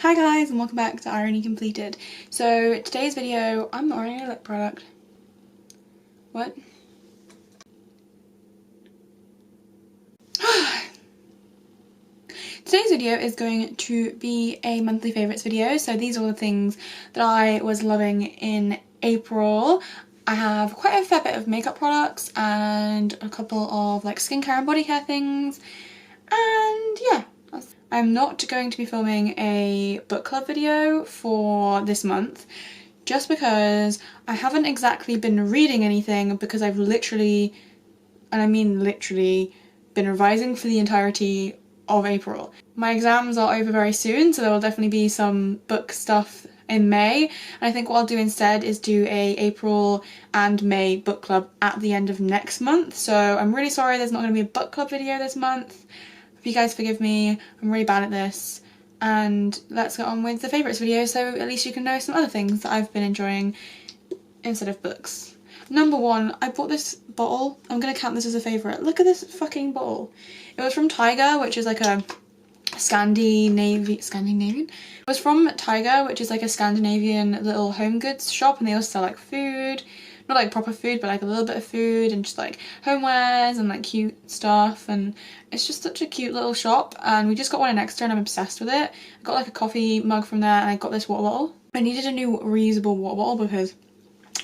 Hi guys and welcome back to Irony Completed. So today's video, I'm not wearing a lip product. What? Today's video is going to be a monthly favourites video. So these are all the things that I was loving in April. I have quite a fair bit of makeup products and a couple of like skincare and body care things. And yeah. I'm not going to be filming a book club video for this month just because I haven't exactly been reading anything because I've literally, and I mean literally, been revising for the entirety of April. My exams are over very soon, so there will definitely be some book stuff in May, and I think what I'll do instead is do a April and May book club at the end of next month. So I'm really sorry there's not going to be a book club video this month. If you guys forgive me, I'm really bad at this. And let's get on with the favourites video so at least you can know some other things that I've been enjoying instead of books. Number one, I bought this bottle. I'm going to count this as a favourite. Look at this fucking bottle. It was from Tiger, which is like a Scandinavian? It was from Tiger, which is like a Scandinavian little home goods shop, and they also sell like food. Not like proper food, but like a little bit of food and just like homewares and like cute stuff, and it's just such a cute little shop. And we just got one in Exeter and I'm obsessed with it. I got like a coffee mug from there and I got this water bottle. I needed a new reusable water bottle because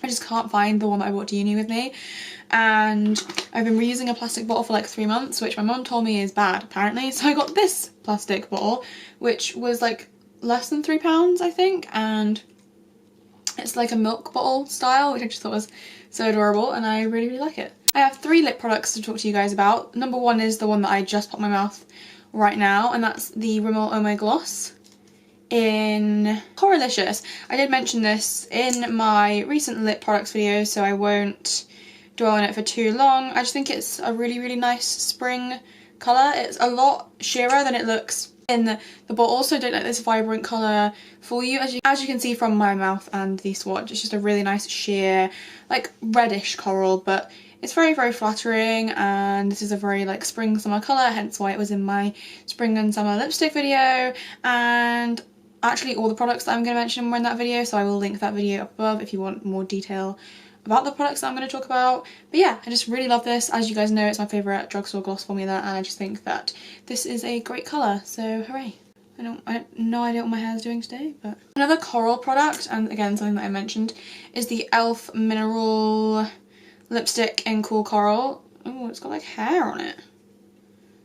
I just can't find the one that I brought to uni with me, and I've been reusing a plastic bottle for like 3 months, which my mum told me is bad apparently, so I got this plastic bottle which was like less than £3 I think, and it's like a milk bottle style, which I just thought was so adorable and I really like it. I have 3 lip products to talk to you guys about. Number one is the one that I just popped in my mouth right now, and that's the Rimmel Oh My Gloss in Coralicious. I did mention this in my recent lip products video, so I won't dwell on it for too long. I just think it's a really nice spring colour. It's a lot sheerer than it looks in the bottle, so don't let this vibrant colour fool you. As you can see from my mouth and the swatch, it's just a really nice sheer, like reddish coral, but it's very flattering, and this is a very like spring summer colour, hence why it was in my spring and summer lipstick video. And actually all the products that I'm going to mention were in that video, so I will link that video up above if you want more detail about the products that I'm going to talk about. But yeah, I just really love this. As you guys know, it's my favourite drugstore gloss formula, and I just think that this is a great colour, so hooray. I have no idea what my hair is doing today, but... Another coral product, and again something that I mentioned, is the e.l.f. Mineral Lipstick in Cool Coral. Oh, it's got like hair on it.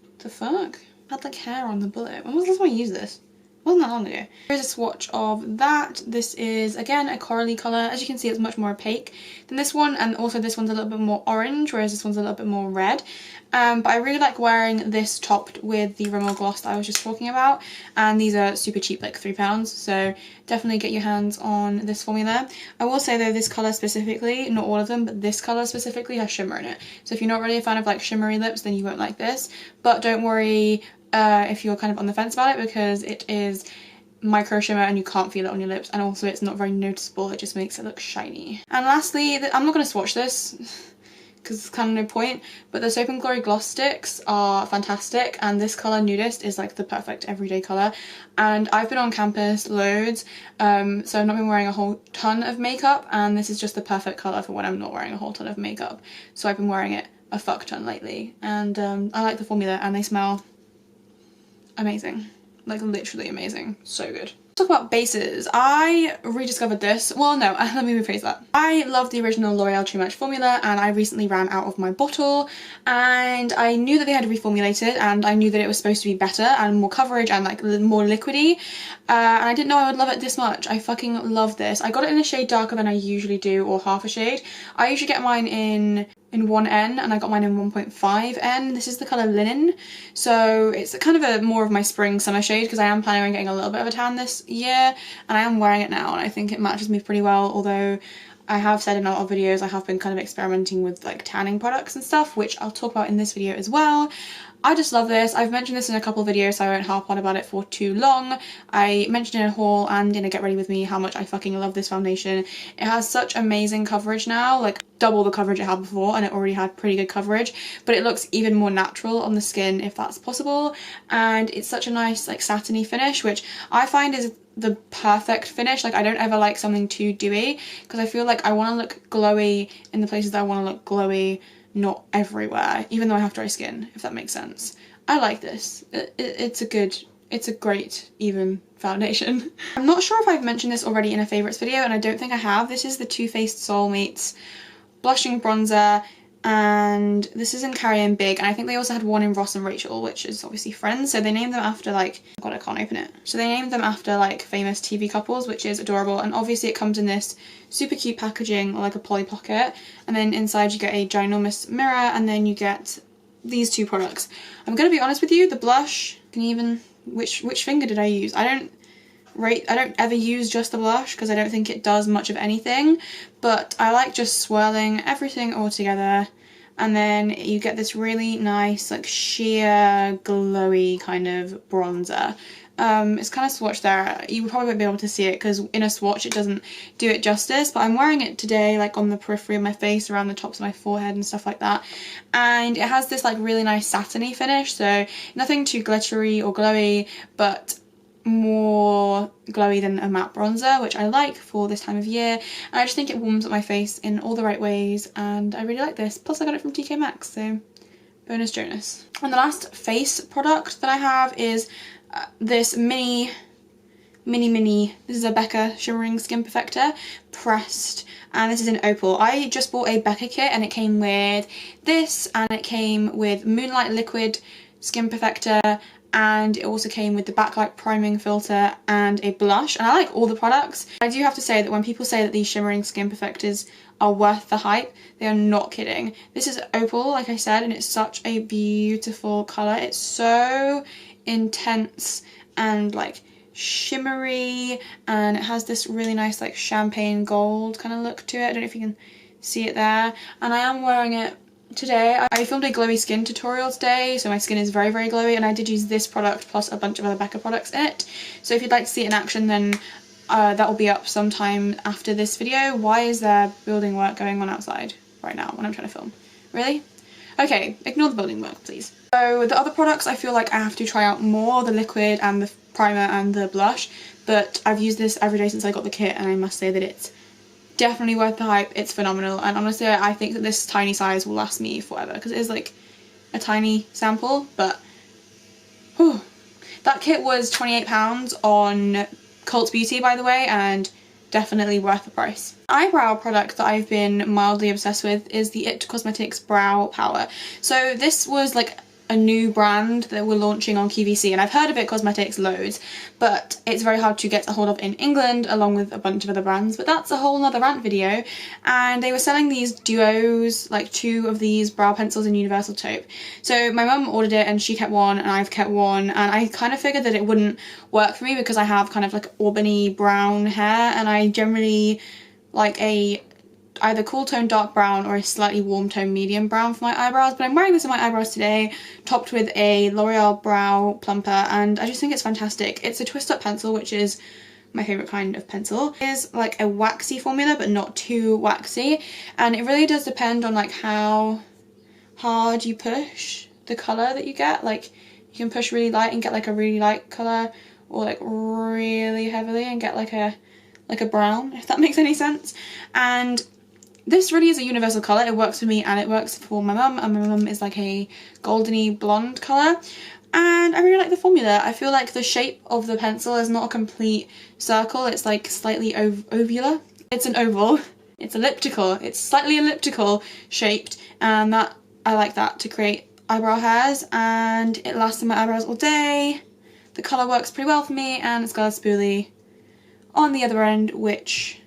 What the fuck? It had like hair on the bullet. When was the last time I used this? Wasn't that long ago. Here's a swatch of that. This is again a corally colour. As you can see, it's much more opaque than this one, and also this one's a little bit more orange, whereas this one's a little bit more red. But I really like wearing this topped with the Rimmel gloss that I was just talking about, and these are super cheap, like £3, so definitely get your hands on this formula. I will say though, this colour specifically, not all of them, but this colour specifically has shimmer in it, so if you're not really a fan of like shimmery lips, then you won't like this. But don't worry if you're kind of on the fence about it, because it is micro shimmer and you can't feel it on your lips, and also it's not very noticeable, it just makes it look shiny. And lastly, I'm not going to swatch this because it's kind of no point, but the Soap & Glory gloss sticks are fantastic, and this colour Nudist is like the perfect everyday colour. And I've been on campus loads, so I've not been wearing a whole ton of makeup, and this is just the perfect colour for when I'm not wearing a whole ton of makeup, so I've been wearing it a fuck ton lately, and I like the formula, and they smell amazing, like literally amazing, so good. Talk about bases. I rediscovered this. Well, no, let me rephrase that. I love the original L'Oreal Too Much formula, and I recently ran out of my bottle, and I knew that they had reformulated, and I knew that it was supposed to be better and more coverage and like more liquidy, and I didn't know I would love it this much. I fucking love this. I got it in a shade darker than I usually do, or half a shade. I usually get mine in 1N, and I got mine in 1.5N. This is the colour Linen, so it's kind of a more of my spring summer shade, because I am planning on getting a little bit of a tan this year, and I am wearing it now, and I think it matches me pretty well, although I have said in a lot of videos I have been kind of experimenting with like tanning products and stuff, which I'll talk about in this video as well. I just love this. I've mentioned this in a couple of videos, so I won't harp on about it for too long. I mentioned in a haul and in a Get Ready With Me how much I fucking love this foundation. It has such amazing coverage now, like double the coverage it had before, and it already had pretty good coverage, but it looks even more natural on the skin if that's possible. And it's such a nice like satiny finish, which I find is the perfect finish. Like I don't ever like something too dewy, because I feel like I want to look glowy in the places that I want to look glowy, not everywhere, even though I have dry skin, if that makes sense. I like this. It's a great even foundation. I'm not sure if I've mentioned this already in a favourites video, and I don't think I have. This is the Too Faced Soulmates blushing bronzer, and this is in Carry Big, and I think they also had one in Ross and Rachel, which is obviously Friends, so they named them after like, God, I can't open it. So they named them after like famous TV couples, which is adorable, and obviously it comes in this super cute packaging, like a Polly Pocket, and then inside you get a ginormous mirror, and then you get these two products. I'm gonna be honest with you, the blush, can you even, which finger did I use? I don't ever use just the blush because I don't think it does much of anything, but I like just swirling everything all together, and then you get this really nice like sheer glowy kind of bronzer. It's kind of swatched there. You probably won't be able to see it because in a swatch it doesn't do it justice, but I'm wearing it today like on the periphery of my face, around the tops of my forehead and stuff like that, and it has this like really nice satiny finish, so nothing too glittery or glowy, but more glowy than a matte bronzer, which I like for this time of year, and I just think it warms up my face in all the right ways, and I really like this. Plus I got it from TK Maxx, so bonus Jonas. And the last face product that I have is this mini, this is a Becca Shimmering Skin Perfector pressed, and this is in Opal. I just bought a Becca kit, and it came with this, and it came with Moonlight Liquid Skin Perfector, and it also came with the backlight priming filter and a blush, and I like all the products. I do have to say that when people say that these shimmering skin perfectors are worth the hype, they are not kidding. This is Opal, like I said, and it's such a beautiful colour. It's so intense and like shimmery, and it has this really nice like champagne gold kind of look to it. I don't know if you can see it there, and I am wearing it today. I filmed a glowy skin tutorial today, so my skin is very, very glowy, and I did use this product plus a bunch of other Becca products in it. So if you'd like to see it in action, then that will be up sometime after this video. Why is there building work going on outside right now when I'm trying to film? Really? Okay, ignore the building work, please. So the other products I feel like I have to try out more, the liquid and the primer and the blush, but I've used this every day since I got the kit, and I must say that it's definitely worth the hype. It's phenomenal, and honestly I think that this tiny size will last me forever because it is like a tiny sample, but whew. That kit was £28 on Cult Beauty, by the way, and definitely worth the price. Eyebrow product that I've been mildly obsessed with is the It Cosmetics Brow Power. So this was like a new brand that we're launching on QVC, and I've heard of It Cosmetics loads, but it's very hard to get a hold of in England along with a bunch of other brands, but that's a whole nother rant video. And they were selling these duos, like 2 of these brow pencils in Universal Taupe. So my mum ordered it and she kept one and I've kept one, and I kind of figured that it wouldn't work for me because I have kind of like auburny brown hair, and I generally like a either cool tone dark brown or a slightly warm tone medium brown for my eyebrows, but I'm wearing this in my eyebrows today, topped with a L'Oreal Brow Plumper, and I just think it's fantastic. It's a twist up pencil, which is my favourite kind of pencil. It is like a waxy formula but not too waxy, and it really does depend on like how hard you push the colour that you get. Like you can push really light and get like a really light colour, or like really heavily and get like a brown, if that makes any sense. And this really is a universal colour. It works for me and it works for my mum, and my mum is like a goldeny blonde colour, and I really like the formula. I feel like the shape of the pencil is not a complete circle, it's like slightly ovular. It's an oval, it's elliptical, it's slightly elliptical shaped, and that I like that to create eyebrow hairs, and it lasts in my eyebrows all day. The colour works pretty well for me, and it's got a spoolie on the other end, which,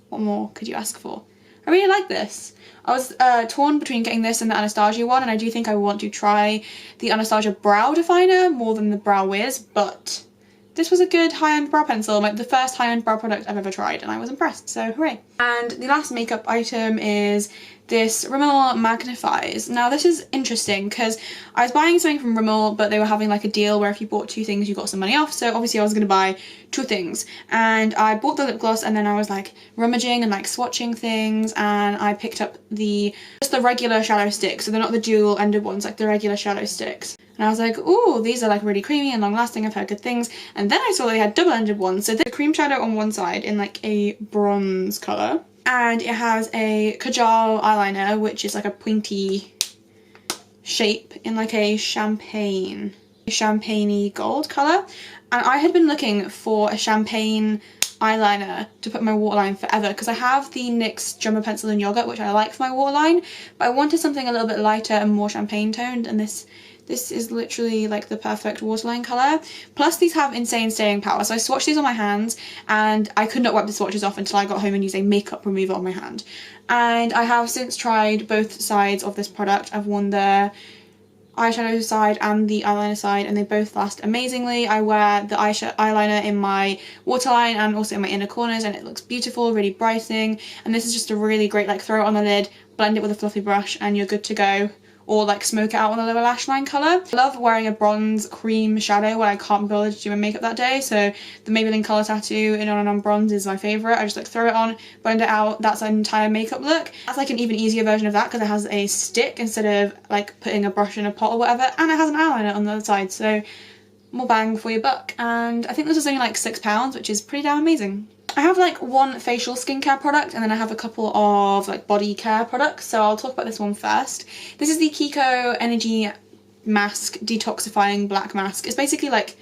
what more could you ask for? I really like this. I was torn between getting this and the Anastasia one, and I do think I want to try the Anastasia Brow Definer more than the Brow Wiz, but this was a good high-end brow pencil, like the first high-end brow product I've ever tried, and I was impressed, so hooray. And the last makeup item is this Rimmel Magnifies. Now this is interesting because I was buying something from Rimmel, but they were having like a deal where if you bought 2 things you got some money off, so obviously I was going to buy 2 things. And I bought the lip gloss, and then I was like rummaging and like swatching things, and I picked up just the regular shadow sticks, so they're not the dual-ended ones, like the regular shadow sticks. And I was like, ooh, these are like really creamy and long lasting, I've heard good things. And then I saw they had double-ended ones, so the cream shadow on one side in like a bronze colour, and it has a Kajal eyeliner, which is like a pointy shape in like a champagne-y gold colour. And I had been looking for a champagne eyeliner to put my waterline forever, because I have the NYX Jumbo Pencil in Yogurt, which I like for my waterline, but I wanted something a little bit lighter and more champagne toned, and this is literally like the perfect waterline colour. Plus these have insane staying power, so I swatched these on my hands and I could not wipe the swatches off until I got home and used a makeup remover on my hand. And I have since tried both sides of this product. I've worn the eyeshadow side and the eyeliner side, and they both last amazingly. I wear the eyeliner in my waterline and also in my inner corners, and it looks beautiful, really brightening. And this is just a really great, like, throw it on the lid, blend it with a fluffy brush, and you're good to go. Or like smoke it out on the lower lash line colour. I love wearing a bronze cream shadow when I can't be bothered to do my makeup that day, so the Maybelline Colour Tattoo in On and On Bronze is my favourite. I just like throw it on, blend it out, that's an entire makeup look. That's like an even easier version of that because it has a stick instead of like putting a brush in a pot or whatever, and it has an eyeliner on the other side, so more bang for your buck. And I think this is only like £6, which is pretty damn amazing. I have like one facial skincare product, and then I have a couple of like body care products, so I'll talk about this one first. This is the Kiko Energy Mask Detoxifying Black Mask. It's basically like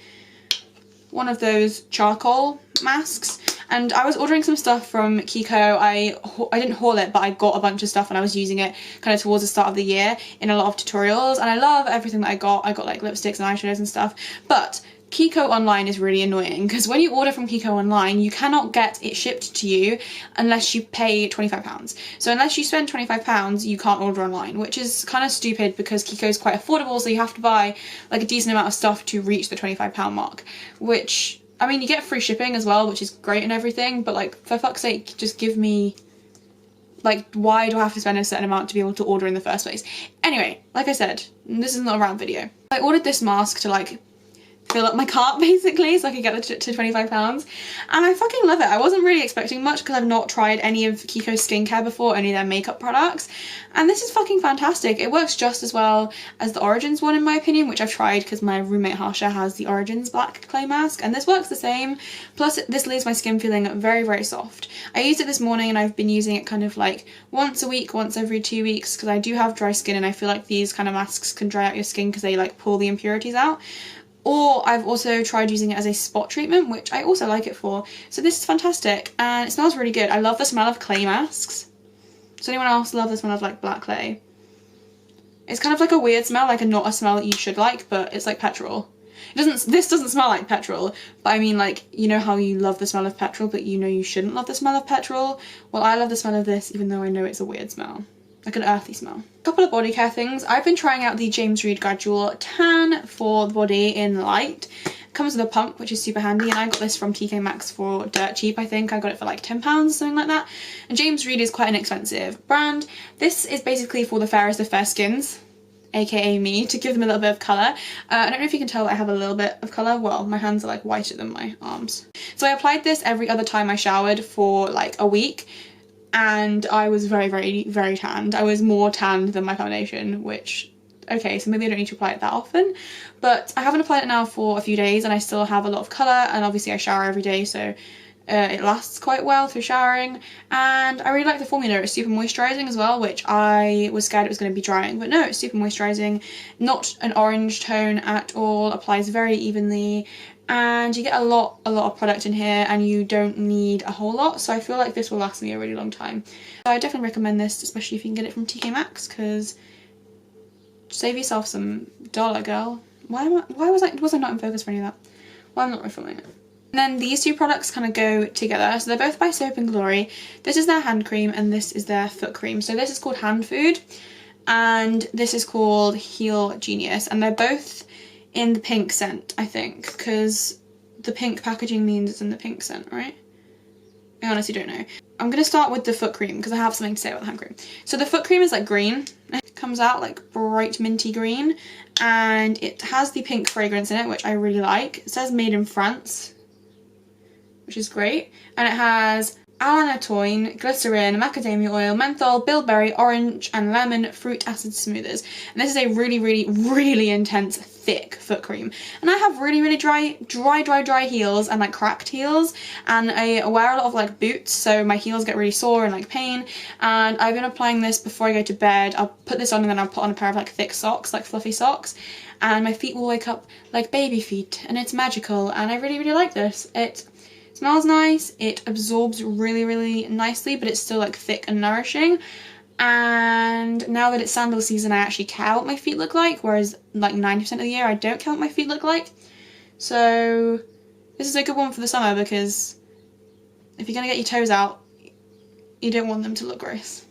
one of those charcoal masks, and I was ordering some stuff from Kiko. I didn't haul it, but I got a bunch of stuff and I was using it kind of towards the start of the year in a lot of tutorials, and I love everything that I got. I got like lipsticks and eyeshadows and stuff, but Kiko online is really annoying because when you order from Kiko online, you cannot get it shipped to you unless you pay £25. So unless you spend £25, you can't order online, which is kind of stupid because Kiko is quite affordable, so you have to buy like a decent amount of stuff to reach the £25 mark, which, I mean, you get free shipping as well, which is great and everything, but like, for fuck's sake, just give me, like, why do I have to spend a certain amount to be able to order in the first place? Anyway, like I said, this is not a round video. I ordered this mask to like fill up my cart basically so I could get it to £25, and I fucking love it. I wasn't really expecting much because I've not tried any of Kiko's skincare before, only their makeup products, and this is fucking fantastic. It works just as well as the Origins one in my opinion, which I've tried because my roommate Harsha has the Origins black clay mask, and this works the same. Plus this leaves my skin feeling very, very soft. I used it this morning and I've been using it kind of like once a week, once every 2 weeks, because I do have dry skin and I feel like these kind of masks can dry out your skin because they like pull the impurities out. Or I've also tried using it as a spot treatment, which I also like it for. So this is fantastic, and it smells really good. I love the smell of clay masks. Does anyone else love the smell of like black clay? It's kind of like a weird smell, like not a smell that you should like, but it's like petrol. This doesn't smell like petrol, but I mean, like, you know how you love the smell of petrol, but you know you shouldn't love the smell of petrol? Well, I love the smell of this, even though I know it's a weird smell. Like an earthy smell. A couple of body care things. I've been trying out the James Read Gradual Tan for the body in light. It comes with a pump, which is super handy, and I got this from TK Maxx for dirt cheap. I think I got it for like £10 or something like that. And James Read is quite an expensive brand. This is basically for the fairest of fair skins, aka me, to give them a little bit of colour. I don't know if you can tell I have a little bit of colour. Well, my hands are like whiter than my arms. So I applied this every other time I showered for like a week, and I was very, very, very tanned. I was more tanned than my foundation, which, okay, so maybe I don't need to apply it that often, but I haven't applied it now for a few days and I still have a lot of colour, and obviously I shower every day, so it lasts quite well through showering, and I really like the formula. It's super moisturising as well, which I was scared it was going to be drying, but no, it's super moisturising, not an orange tone at all, applies very evenly, and you get a lot of product in here and you don't need a whole lot, so I feel like this will last me a really long time. So I definitely recommend this, especially if you can get it from TK Maxx, because save yourself some dollar, girl. Why was I not in focus for any of that? Well, I'm not refilming it. And then these two products kind of go together. So they're both by Soap and Glory. This is their hand cream and this is their foot cream. So this is called Hand Food and this is called Heal Genius, and they're both in the pink scent, I think, because the pink packaging means it's in the pink scent, right? I honestly don't know. I'm going to start with the foot cream because I have something to say about the hand cream. So the foot cream is like green. It comes out like bright minty green and it has the pink fragrance in it, which I really like. It says made in France, which is great. And it has allantoin, glycerin, macadamia oil, menthol, bilberry, orange and lemon fruit acid smoothers. And this is a really intense thick foot cream. And I have really dry heels and like cracked heels, and I wear a lot of like boots, so my heels get really sore and like pain. And I've been applying this before I go to bed. I'll put this on and then I'll put on a pair of like thick socks, like fluffy socks, and my feet will wake up like baby feet, and it's magical. And I really like this. It smells nice, it absorbs really nicely, but it's still like thick and nourishing. And now that it's sandal season, I actually care what my feet look like, whereas like 90% of the year I don't care what my feet look like. So this is a good one for the summer, because if you're gonna get your toes out, you don't want them to look gross.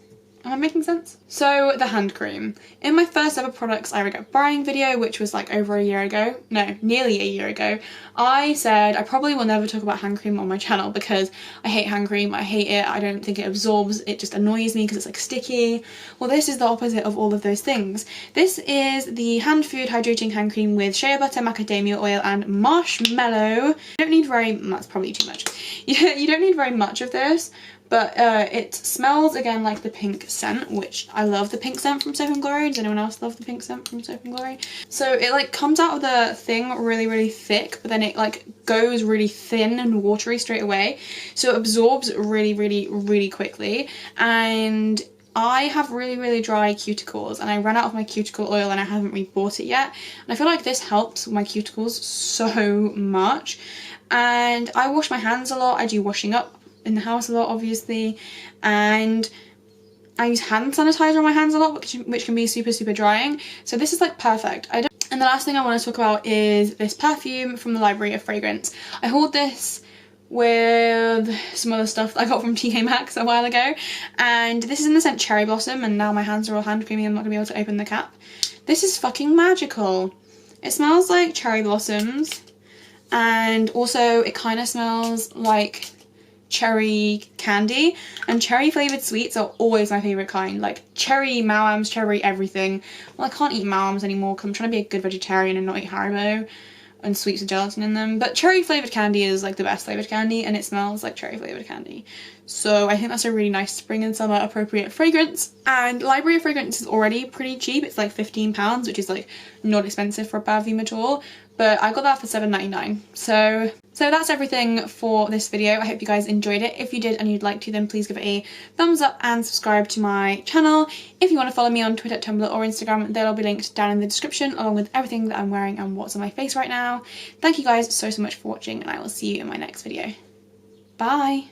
Am I making sense? So the hand cream. In my first ever products I regret buying video, which was like over a year ago, no, nearly a year ago, I said I probably will never talk about hand cream on my channel because I hate hand cream, I hate it, I don't think it absorbs, it just annoys me because it's like sticky. Well, this is the opposite of all of those things. This is the Hand Food Hydrating Hand Cream with shea butter, macadamia oil and marshmallow. You don't need very, that's probably too much. You don't need very much of this. But it smells again like the pink scent, which I love the pink scent from Soap & Glory. Does anyone else love the pink scent from Soap & Glory? So it like comes out of the thing really thick, but then it like goes really thin and watery straight away. So it absorbs really quickly. And I have really dry cuticles, and I ran out of my cuticle oil and I haven't rebought it yet. And I feel like this helps my cuticles so much. And I wash my hands a lot. I do washing up in the house a lot, obviously, and I use hand sanitizer on my hands a lot, which can be super drying. So this is like perfect. And the last thing I want to talk about is this perfume from the Library of Fragrance. I hauled this with some other stuff that I got from TK Maxx a while ago, and this is in the scent Cherry Blossom, and now my hands are all hand creamy, I'm not gonna be able to open the cap. This is fucking magical. It smells like cherry blossoms, and also it kind of smells like cherry candy, and cherry flavoured sweets are always my favourite kind, like cherry Mao-Ams, cherry everything. Well, I can't eat Mao-Ams anymore because I'm trying to be a good vegetarian and not eat Haribo and sweets with gelatin in them, but cherry flavoured candy is like the best flavoured candy, and it smells like cherry flavoured candy. So I think that's a really nice spring and summer appropriate fragrance. And Library of Fragrance is already pretty cheap. It's like £15, which is like not expensive for a perfume at all, but I got that for $7.99. So that's everything for this video. I hope you guys enjoyed it. If you did and you'd like to, then please give it a thumbs up and subscribe to my channel. If you want to follow me on Twitter, Tumblr or Instagram, they'll all be linked down in the description, along with everything that I'm wearing and what's on my face right now. Thank you guys so much for watching, and I will see you in my next video. Bye!